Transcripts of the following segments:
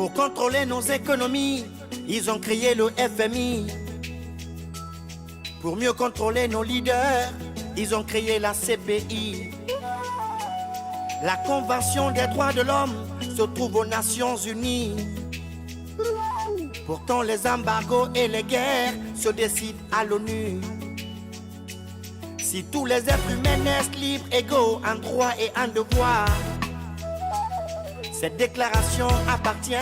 Pour contrôler nos économies, ils ont créé le FMI. Pour mieux contrôler nos leaders, ils ont créé la CPI. La Convention des droits de l'homme se trouve aux Nations Unies. Pourtant les embargos et les guerres se décident à l'ONU. Si tous les êtres humains naissent libres, égaux en droit et en devoir, cette déclaration appartient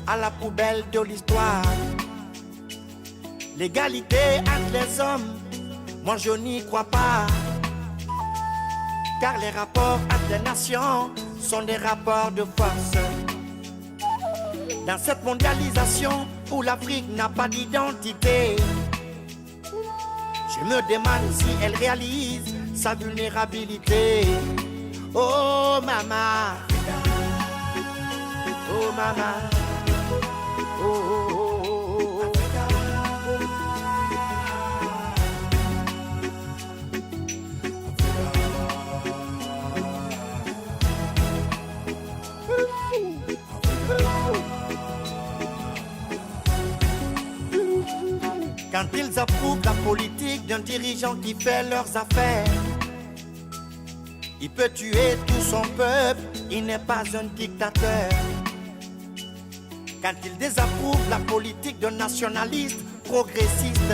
à la poubelle de l'histoire. L'égalité entre les hommes, moi je n'y crois pas. Car les rapports entre les nations sont des rapports de force. Dans cette mondialisation où l'Afrique n'a pas d'identité, je me demande si elle réalise sa vulnérabilité. Oh maman, oh maman, oh oh oh oh oh. Quand ils approuvent la politique d'un dirigeant qui fait leurs affaires, il peut tuer tout son peuple, il n'est pas un dictateur. Quand ils désapprouvent la politique d'un nationaliste progressiste,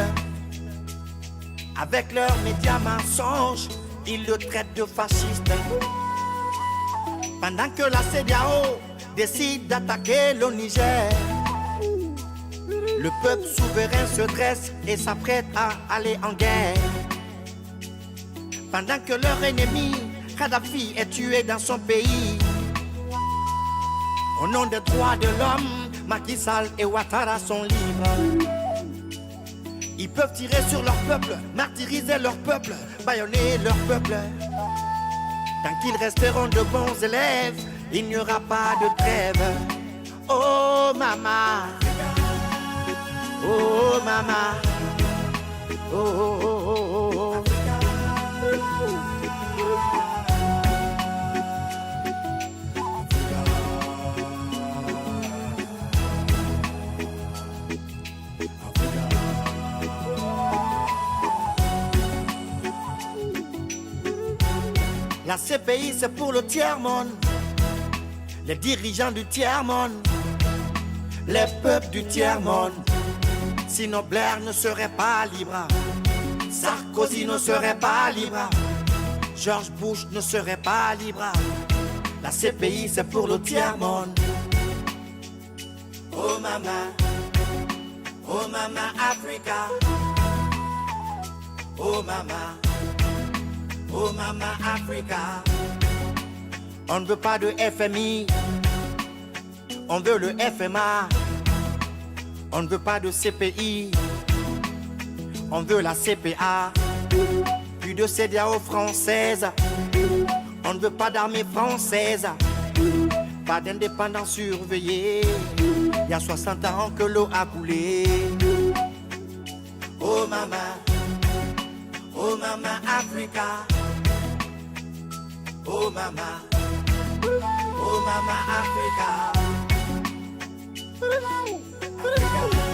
avec leurs médias mensonges, ils le traitent de fasciste. Pendant que la CEDEAO décide d'attaquer le Niger, le peuple souverain se dresse et s'apprête à aller en guerre. Pendant que leur ennemi, Kadhafi, est tué dans son pays. Au nom des droits de l'homme, Macky Sall et Ouattara sont libres. Ils peuvent tirer sur leur peuple, martyriser leur peuple, bâillonner leur peuple. Tant qu'ils resteront de bons élèves, il n'y aura pas de trêve. Oh maman, oh maman, oh oh oh oh oh. La CPI c'est pour le tiers-monde, les dirigeants du tiers-monde, les peuples du tiers-monde. Sinon Blair ne serait pas libre, Sarkozy ne serait pas libre, George Bush ne serait pas libre. La CPI c'est pour le tiers-monde. Oh maman Africa. Oh maman Africa. On ne veut pas de FMI, on veut le FMA. On ne veut pas de CPI, on veut la CPA. Plus de CEDEAO française, on ne veut pas d'armée française. Pas d'indépendance surveillée, il y a 60 ans que l'eau a coulé. Oh maman Africa. Oh maman Africa. Africa.